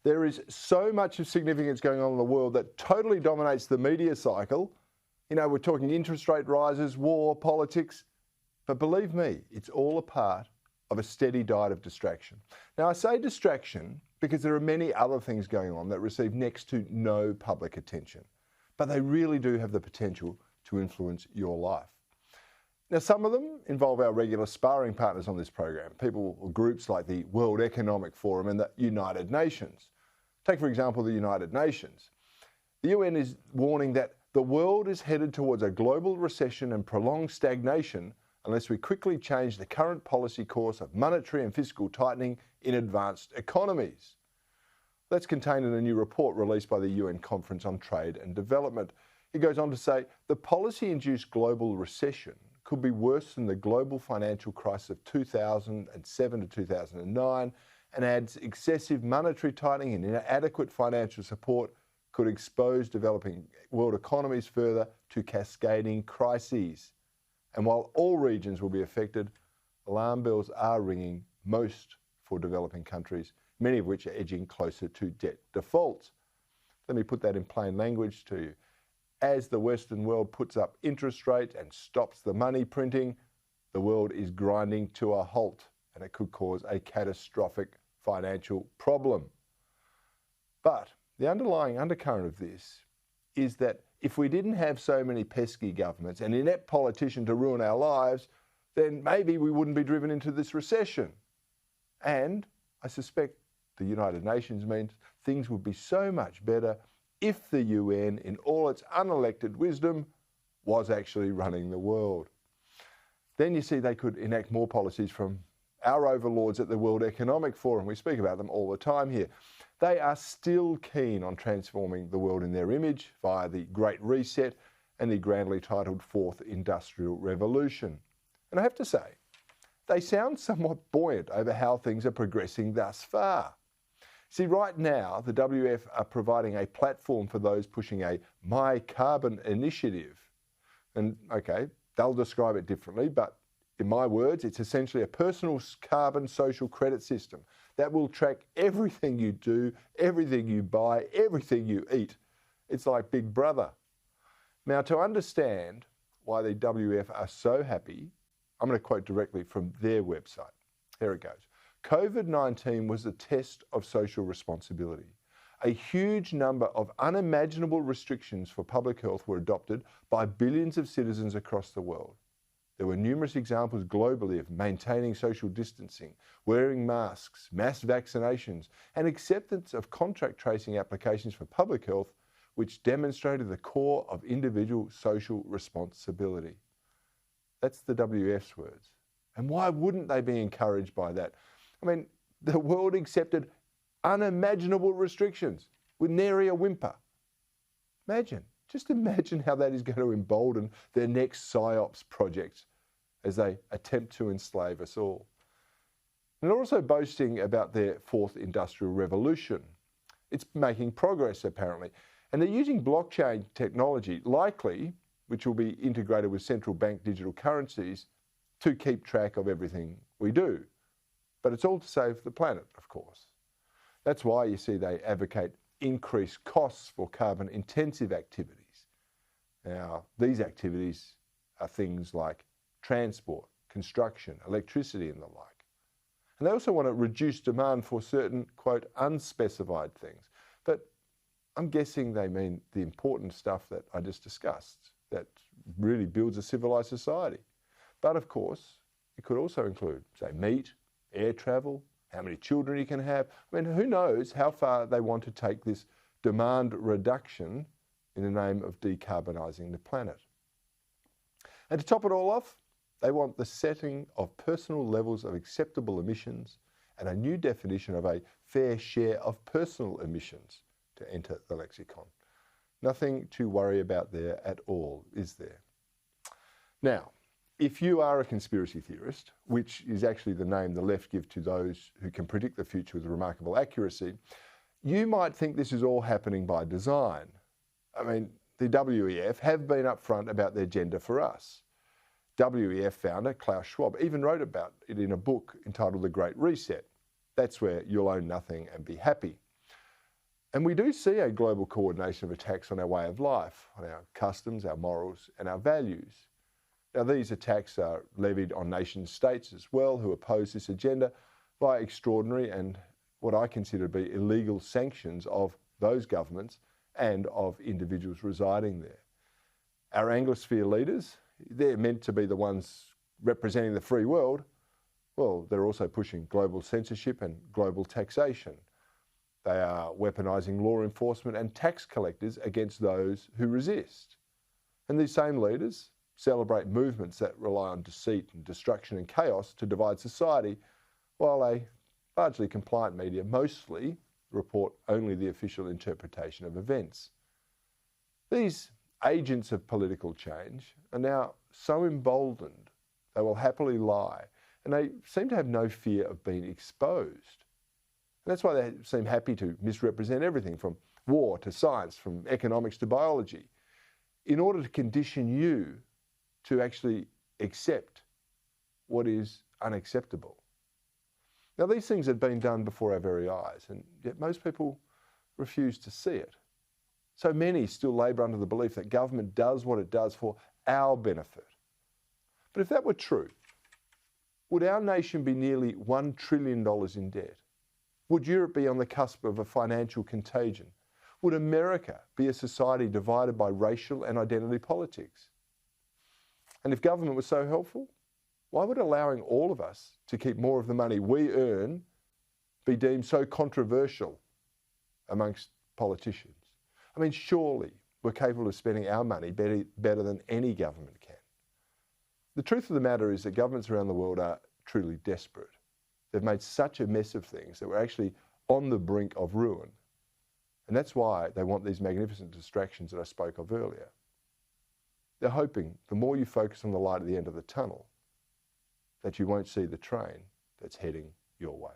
There is so much of significance going on in the world that totally dominates the media cycle. You know, we're talking interest rate rises, war, politics. But believe me, it's all a part of a steady diet of distraction. Now, I say distraction because there are many other things going on that receive next to no public attention, but they really do have the potential to influence your life. Now, some of them involve our regular sparring partners on this program, people or groups like the World Economic Forum and the United Nations. Take, for example, the United Nations. The UN is warning that the world is headed towards a global recession and prolonged stagnation unless we quickly change the current policy course of monetary and fiscal tightening in advanced economies. That's contained in a new report released by the UN Conference on Trade and Development. It goes on to say the policy-induced global recession could be worse than the global financial crisis of 2007 to 2009 and adds excessive monetary tightening and inadequate financial support could expose developing world economies further to cascading crises. And while all regions will be affected, alarm bells are ringing, most for developing countries, many of which are edging closer to debt default. Let me put that in plain language to you. As the Western world puts up interest rates and stops the money printing, the world is grinding to a halt, and it could cause a catastrophic financial problem. But the underlying undercurrent of this is that if we didn't have so many pesky governments and inept politicians to ruin our lives, then maybe we wouldn't be driven into this recession. And I suspect the United Nations means things would be so much better if the UN, in all its unelected wisdom, was actually running the world. Then you see they could enact more policies from our overlords at the World Economic Forum. We speak about them all the time here. They are still keen on transforming the world in their image via the Great Reset and the grandly titled Fourth Industrial Revolution. And I have to say, they sound somewhat buoyant over how things are progressing thus far. See, right now, the WEF are providing a platform for those pushing a My Carbon initiative. And okay, they'll describe it differently, but in my words, it's essentially a personal carbon social credit system that will track everything you do, everything you buy, everything you eat. It's like Big Brother. Now, to understand why the WEF are so happy, I'm going to quote directly from their website. Here it goes. COVID-19 was a test of social responsibility. A huge number of unimaginable restrictions for public health were adopted by billions of citizens across the world. There were numerous examples globally of maintaining social distancing, wearing masks, mass vaccinations, and acceptance of contact tracing applications for public health, which demonstrated the core of individual social responsibility. That's the WEF's words. And why wouldn't they be encouraged by that? I mean, the world accepted unimaginable restrictions with nary a whimper. Just imagine how that is going to embolden their next PSYOPs projects as they attempt to enslave us all. And they're also boasting about their fourth industrial revolution. It's making progress, apparently. And they're using blockchain technology, likely, which will be integrated with central bank digital currencies, to keep track of everything we do. But it's all to save the planet, of course. That's why you see they advocate increased costs for carbon-intensive activities. Now, these activities are things like transport, construction, electricity and the like. And they also want to reduce demand for certain, quote, unspecified things. But I'm guessing they mean the important stuff that I just discussed, that really builds a civilized society. But of course, it could also include, say, meat, air travel, how many children you can have. I mean, who knows how far they want to take this demand reduction in the name of decarbonising the planet. And to top it all off, they want the setting of personal levels of acceptable emissions and a new definition of a fair share of personal emissions to enter the lexicon. Nothing to worry about there at all, is there? Now, if you are a conspiracy theorist, which is actually the name the left give to those who can predict the future with remarkable accuracy, you might think this is all happening by design. I mean, the WEF have been upfront about their agenda for us. WEF founder Klaus Schwab even wrote about it in a book entitled The Great Reset. That's where you'll own nothing and be happy. And we do see a global coordination of attacks on our way of life, on our customs, our morals, and our values. Now, these attacks are levied on nation states as well, who oppose this agenda by extraordinary and what I consider to be illegal sanctions of those governments and of individuals residing there. Our Anglosphere leaders, they're meant to be the ones representing the free world. Well, they're also pushing global censorship and global taxation. They are weaponising law enforcement and tax collectors against those who resist. And these same leaders celebrate movements that rely on deceit and destruction and chaos to divide society, while a largely compliant media mostly report only the official interpretation of events. These agents of political change are now so emboldened they will happily lie, and they seem to have no fear of being exposed. And that's why they seem happy to misrepresent everything from war to science, from economics to biology, in order to condition you to actually accept what is unacceptable. Now, these things had been done before our very eyes, and yet most people refuse to see it. So many still labour under the belief that government does what it does for our benefit. But if that were true, would our nation be nearly $1 trillion in debt? Would Europe be on the cusp of a financial contagion? Would America be a society divided by racial and identity politics? And if government was so helpful, why would allowing all of us to keep more of the money we earn be deemed so controversial amongst politicians? I mean, surely we're capable of spending our money better than any government can. The truth of the matter is that governments around the world are truly desperate. They've made such a mess of things that we're actually on the brink of ruin. And that's why they want these magnificent distractions that I spoke of earlier. They're hoping the more you focus on the light at the end of the tunnel, that you won't see the train that's heading your way.